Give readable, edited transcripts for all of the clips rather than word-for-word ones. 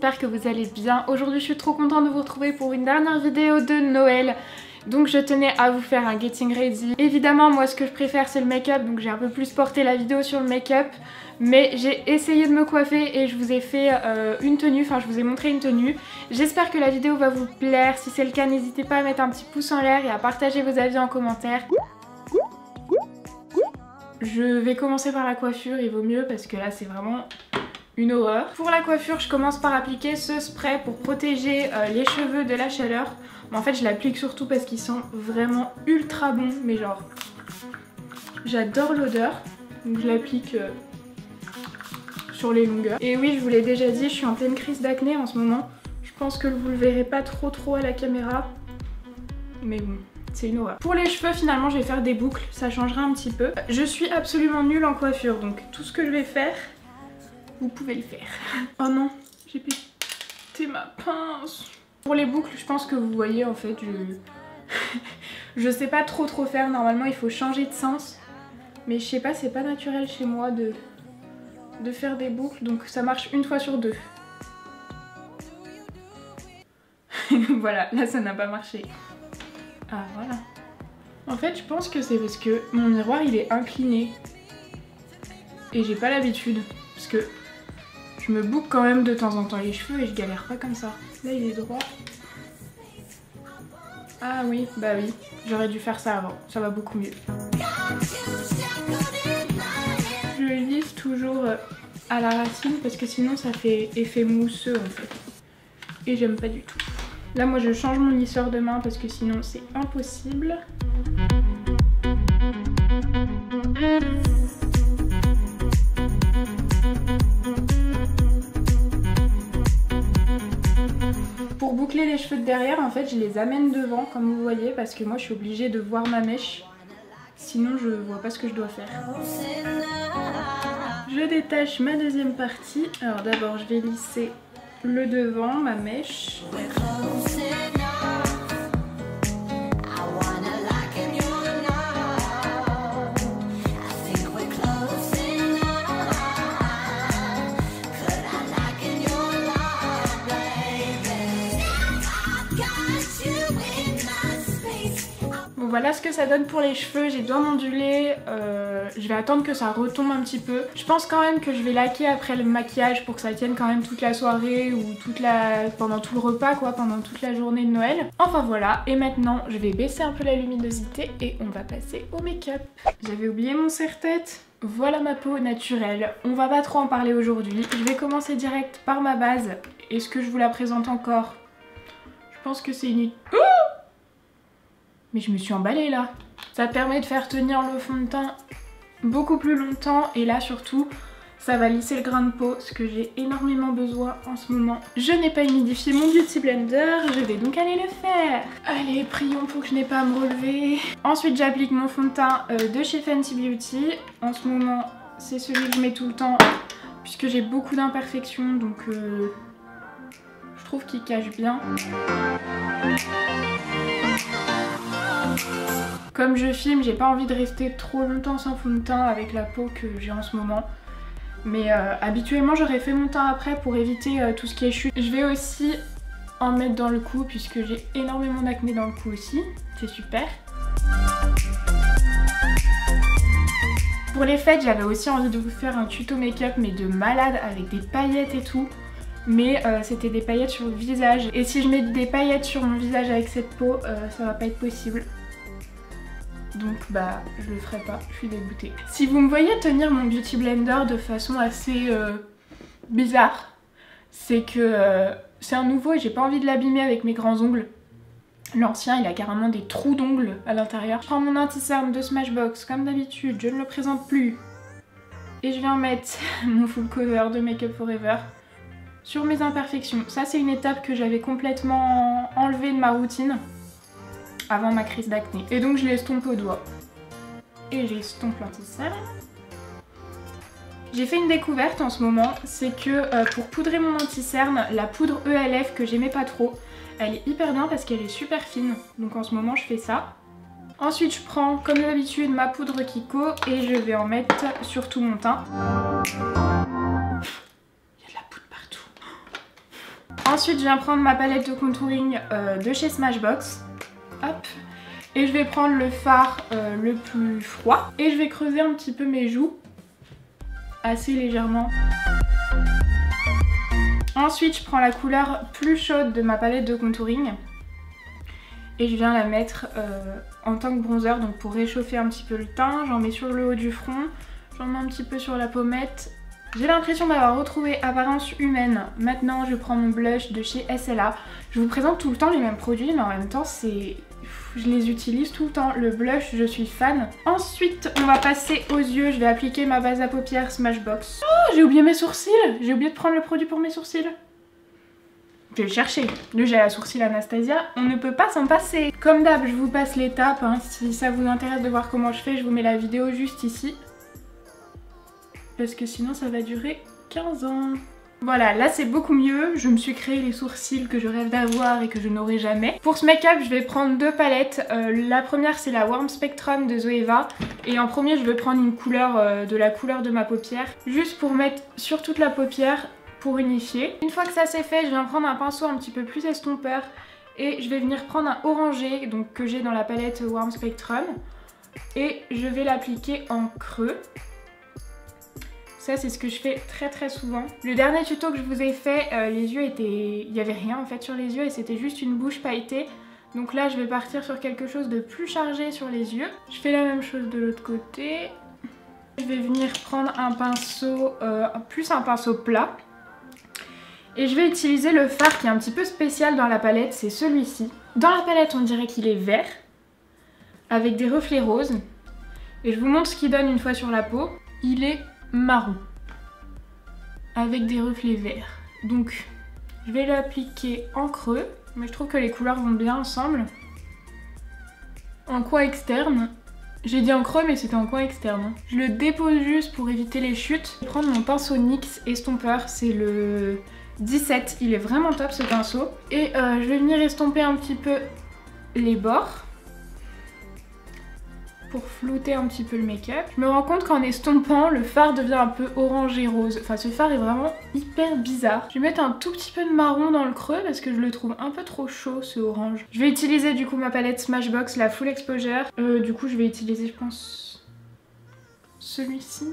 j'espère que vous allez bien. Aujourd'hui je suis trop contente de vous retrouver pour une dernière vidéo de Noël. Donc je tenais à vous faire un getting ready. Évidemment moi ce que je préfère c'est le make-up, donc j'ai un peu plus porté la vidéo sur le make-up. Mais j'ai essayé de me coiffer et je vous ai fait une tenue, enfin je vous ai montré une tenue. J'espère que la vidéo va vous plaire. Si c'est le cas, n'hésitez pas à mettre un petit pouce en l'air et à partager vos avis en commentaire. Je vais commencer par la coiffure, il vaut mieux parce que là c'est vraiment une horreur. Pour la coiffure, je commence par appliquer ce spray pour protéger les cheveux de la chaleur. Mais en fait je l'applique surtout parce qu'il sent vraiment ultra bon, mais genre j'adore l'odeur. Donc je l'applique sur les longueurs. Et oui, je vous l'ai déjà dit, je suis en pleine crise d'acné en ce moment. Je pense que vous le verrez pas trop à la caméra, mais bon, c'est une horreur. Pour les cheveux, finalement je vais faire des boucles, ça changera un petit peu. Je suis absolument nulle en coiffure, donc tout ce que je vais faire, vous pouvez le faire. Oh non, j'ai pété ma pince. Pour les boucles, je pense que vous voyez en fait, je sais pas trop faire. Normalement il faut changer de sens, mais je sais pas, c'est pas naturel chez moi de faire des boucles, donc ça marche une fois sur deux. Voilà, là ça n'a pas marché. Ah voilà. En fait je pense que c'est parce que mon miroir il est incliné et j'ai pas l'habitude, parce que je me boucle quand même de temps en temps les cheveux et je galère pas comme ça. Là il est droit. Ah oui, bah oui, j'aurais dû faire ça avant, ça va beaucoup mieux. Je lisse toujours à la racine parce que sinon ça fait effet mousseux en fait. Et j'aime pas du tout. Là moi je change mon lisseur de main parce que sinon c'est impossible. Pour boucler les cheveux de derrière, en fait je les amène devant comme vous voyez, parce que moi je suis obligée de voir ma mèche. Sinon je vois pas ce que je dois faire. Je détache ma deuxième partie. Alors d'abord je vais lisser le devant, ma mèche. Voilà ce que ça donne pour les cheveux, j'ai bien ondulé, je vais attendre que ça retombe un petit peu. Je pense quand même que je vais laquer après le maquillage pour que ça tienne quand même toute la soirée ou pendant tout le repas quoi, pendant toute la journée de Noël. Enfin voilà, et maintenant je vais baisser un peu la luminosité et on va passer au make-up. J'avais oublié mon serre-tête. Voilà ma peau naturelle, on va pas trop en parler aujourd'hui. Je vais commencer direct par ma base. Est-ce que je vous la présente encore? Je pense que c'est une... Mais je me suis emballée là. Ça permet de faire tenir le fond de teint beaucoup plus longtemps et là surtout ça va lisser le grain de peau, ce que j'ai énormément besoin en ce moment. Je n'ai pas humidifié mon beauty blender, je vais donc aller le faire. Allez, prions pour que je n'ai pas à me relever. Ensuite j'applique mon fond de teint de chez Fenty Beauty. En ce moment c'est celui que je mets tout le temps puisque j'ai beaucoup d'imperfections, donc je trouve qu'il cache bien. Comme je filme, j'ai pas envie de rester trop longtemps sans fond de teint avec la peau que j'ai en ce moment. Mais habituellement j'aurais fait mon teint après pour éviter tout ce qui est chute. Je vais aussi en mettre dans le cou puisque j'ai énormément d'acné dans le cou aussi. C'est super. Pour les fêtes, j'avais aussi envie de vous faire un tuto make-up mais de malade avec des paillettes et tout. Mais c'était des paillettes sur le visage. Et si je mets des paillettes sur mon visage avec cette peau, ça va pas être possible. Donc bah je le ferai pas, je suis dégoûtée. Si vous me voyez tenir mon beauty blender de façon assez bizarre, c'est que c'est un nouveau et j'ai pas envie de l'abîmer avec mes grands ongles. L'ancien il a carrément des trous d'ongles à l'intérieur. Je prends mon anti-cerne de Smashbox comme d'habitude, je ne le présente plus. Et je viens mettre mon full cover de Make Up For Ever sur mes imperfections. Ça c'est une étape que j'avais complètement enlevée de ma routine avant ma crise d'acné. Et donc je l'estompe au doigt. Et j'estompe l'anti-cerne. J'ai fait une découverte en ce moment, c'est que pour poudrer mon anti-cerne, la poudre ELF que j'aimais pas trop, elle est hyper bien parce qu'elle est super fine. Donc en ce moment je fais ça. Ensuite je prends comme d'habitude ma poudre Kiko et je vais en mettre sur tout mon teint. Il y a de la poudre partout. Ensuite je viens prendre ma palette de contouring de chez Smashbox. Hop. Et je vais prendre le fard le plus froid. Et je vais creuser un petit peu mes joues. Assez légèrement. Ensuite je prends la couleur plus chaude de ma palette de contouring. Et je viens la mettre en tant que bronzer, donc pour réchauffer un petit peu le teint. J'en mets sur le haut du front, j'en mets un petit peu sur la pommette. J'ai l'impression d'avoir retrouvé apparence humaine. Maintenant je prends mon blush de chez SLA. Je vous présente tout le temps les mêmes produits, mais en même temps je les utilise tout le temps. Le blush, je suis fan. Ensuite on va passer aux yeux. Je vais appliquer ma base à paupières Smashbox. Oh, j'ai oublié mes sourcils. J'ai oublié de prendre le produit pour mes sourcils. Je vais le chercher. Le gel à sourcils Anastasia, on ne peut pas s'en passer. Comme d'hab, je vous passe l'étape. Hein. Si ça vous intéresse de voir comment je fais, je vous mets la vidéo juste ici. Parce que sinon ça va durer 15 ans. Voilà, là c'est beaucoup mieux. Je me suis créé les sourcils que je rêve d'avoir et que je n'aurai jamais. Pour ce make-up, je vais prendre deux palettes. La première c'est la Warm Spectrum de Zoeva. Et en premier, je vais prendre une couleur de la couleur de ma paupière. Juste pour mettre sur toute la paupière. Pour unifier. Une fois que ça c'est fait, je viens prendre un pinceau un petit peu plus estompeur et je vais venir prendre un orangé donc que j'ai dans la palette Warm Spectrum et je vais l'appliquer en creux. Ça c'est ce que je fais très souvent. Le dernier tuto que je vous ai fait, les yeux étaient... il n'y avait rien en fait sur les yeux et c'était juste une bouche pailletée. Donc là je vais partir sur quelque chose de plus chargé sur les yeux. Je fais la même chose de l'autre côté. Je vais venir prendre un pinceau, plus un pinceau plat. Et je vais utiliser le fard qui est un petit peu spécial dans la palette, c'est celui-ci. Dans la palette, on dirait qu'il est vert, avec des reflets roses. Et je vous montre ce qu'il donne une fois sur la peau. Il est marron, avec des reflets verts. Donc, je vais l'appliquer en creux, mais je trouve que les couleurs vont bien ensemble. En coin externe. J'ai dit en creux, mais c'était en coin externe. Je le dépose juste pour éviter les chutes. Je vais prendre mon pinceau NYX estompeur, c'est le 17, il est vraiment top ce pinceau. Et je vais venir estomper un petit peu les bords pour flouter un petit peu le make-up. Je me rends compte qu'en estompant, le fard devient un peu orangé rose. Enfin, ce fard est vraiment hyper bizarre. Je vais mettre un tout petit peu de marron dans le creux parce que je le trouve un peu trop chaud ce orange. Je vais utiliser du coup ma palette Smashbox, la Full Exposure. Du coup, je vais utiliser, je pense, celui-ci.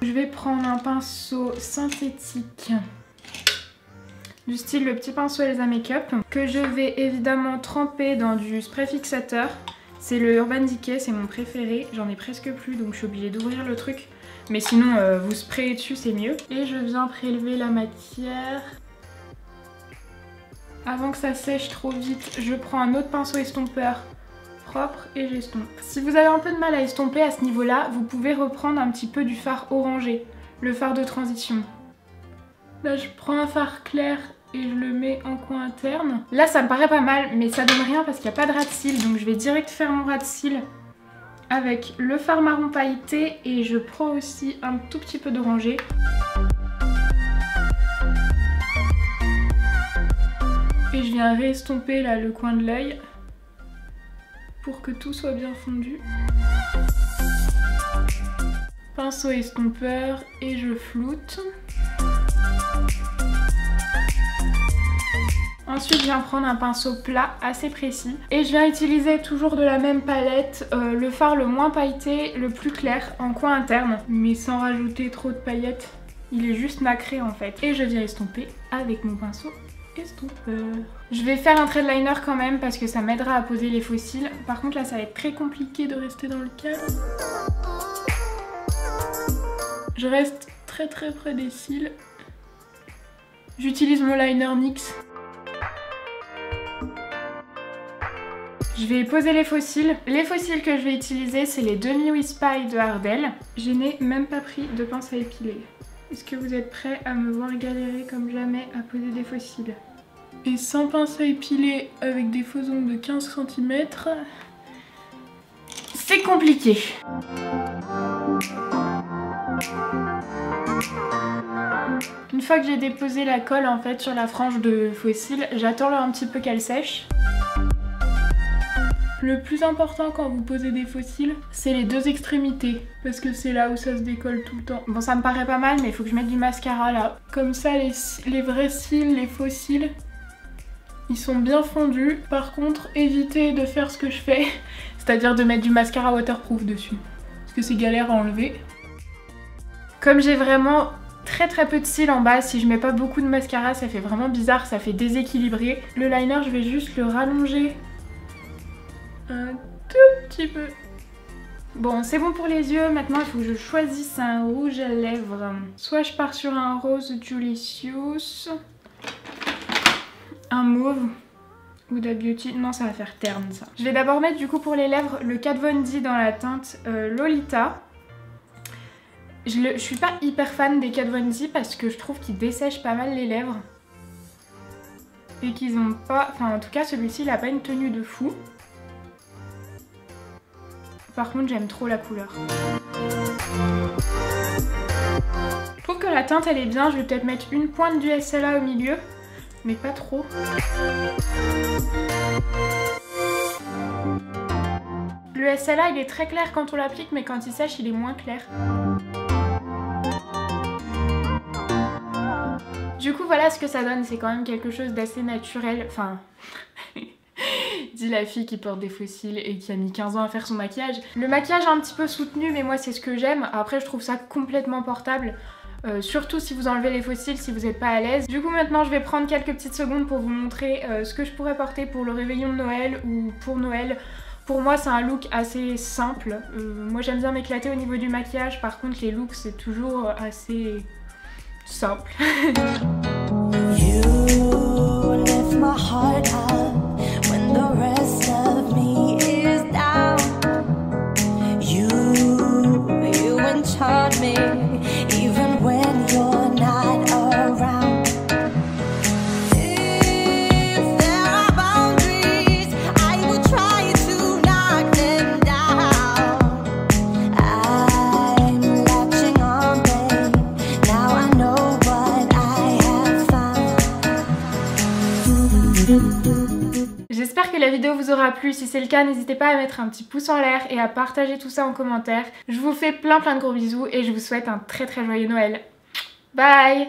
Je vais prendre un pinceau synthétique du style le petit pinceau Elsa Makeup que je vais évidemment tremper dans du spray fixateur. C'est le Urban Decay, c'est mon préféré. J'en ai presque plus donc je suis obligée d'ouvrir le truc. Mais sinon vous sprayez dessus c'est mieux. Et je viens prélever la matière. Avant que ça sèche trop vite, je prends un autre pinceau estompeur propre et j'estompe. Si vous avez un peu de mal à estomper à ce niveau-là, vous pouvez reprendre un petit peu du fard orangé, le fard de transition. Là je prends un fard clair et je le mets en coin interne. Là ça me paraît pas mal mais ça donne rien parce qu'il n'y a pas de ras de cils, donc je vais direct faire mon ras de cils avec le fard marron pailleté et je prends aussi un tout petit peu d'orangé. Et je viens réestomper là le coin de l'œil pour que tout soit bien fondu. Pinceau estompeur et je floute. Ensuite je viens prendre un pinceau plat assez précis et je viens utiliser toujours de la même palette le fard le moins pailleté, le plus clair en coin interne mais sans rajouter trop de paillettes, il est juste nacré en fait. Et je viens estomper avec mon pinceau estompeur. Je vais faire un trait de liner quand même parce que ça m'aidera à poser les faux cils. Par contre là ça va être très compliqué de rester dans le cadre. Je reste très près des cils. J'utilise mon liner NYX. Je vais poser les faux cils. Les faux cils que je vais utiliser, c'est les Demi Wispy de Ardell. Je n'ai même pas pris de pince à épiler. Est-ce que vous êtes prêts à me voir galérer comme jamais à poser des faux cils? Et sans pince à épiler avec des faux ongles de 15 cm, c'est compliqué. Une fois que j'ai déposé la colle en fait sur la frange de faux cils, j'attends un petit peu qu'elle sèche. Le plus important quand vous posez des faux cils, c'est les deux extrémités. Parce que c'est là où ça se décolle tout le temps. Bon, ça me paraît pas mal, mais il faut que je mette du mascara là. Comme ça, les vrais cils, les faux cils, ils sont bien fondus. Par contre, évitez de faire ce que je fais. C'est-à-dire de mettre du mascara waterproof dessus. Parce que c'est galère à enlever. Comme j'ai vraiment très peu de cils en bas, si je mets pas beaucoup de mascara, ça fait vraiment bizarre, ça fait déséquilibré. Le liner, je vais juste le rallonger un tout petit peu. Bon, c'est bon pour les yeux. Maintenant, il faut que je choisisse un rouge à lèvres. Soit je pars sur un rose Julicius, un mauve ou de Beauty. Non, ça va faire terne ça. Je vais d'abord mettre du coup pour les lèvres le Kat Von D dans la teinte Lolita. Je suis pas hyper fan des Kat Von D parce que je trouve qu'ils dessèchent pas mal les lèvres. Et qu'ils ont pas... Enfin, en tout cas, celui-ci, il a pas une tenue de fou. Par contre, j'aime trop la couleur. Je trouve que la teinte, elle est bien. Je vais peut-être mettre une pointe du SLA au milieu, mais pas trop. Le SLA, il est très clair quand on l'applique, mais quand il sèche, il est moins clair. Du coup, voilà ce que ça donne. C'est quand même quelque chose d'assez naturel. Enfin... dit la fille qui porte des faux cils et qui a mis 15 ans à faire son maquillage. Le maquillage est un petit peu soutenu, mais moi c'est ce que j'aime. Après, je trouve ça complètement portable. Surtout si vous enlevez les faux cils, si vous n'êtes pas à l'aise. Du coup, maintenant, je vais prendre quelques petites secondes pour vous montrer ce que je pourrais porter pour le réveillon de Noël ou pour Noël. Pour moi, c'est un look assez simple. Moi, j'aime bien m'éclater au niveau du maquillage. Par contre, les looks, c'est toujours assez simple. You lift my heart up when the rest of me is down. You enchant me even when you're not around. If there are boundaries, I will try to knock them down. I'm latching on, babe. Now I know what I have found. J'espère que la vidéo vous aura plu. Si c'est le cas, n'hésitez pas à mettre un petit pouce en l'air et à partager tout ça en commentaire. Je vous fais plein de gros bisous et je vous souhaite un très joyeux Noël. Bye!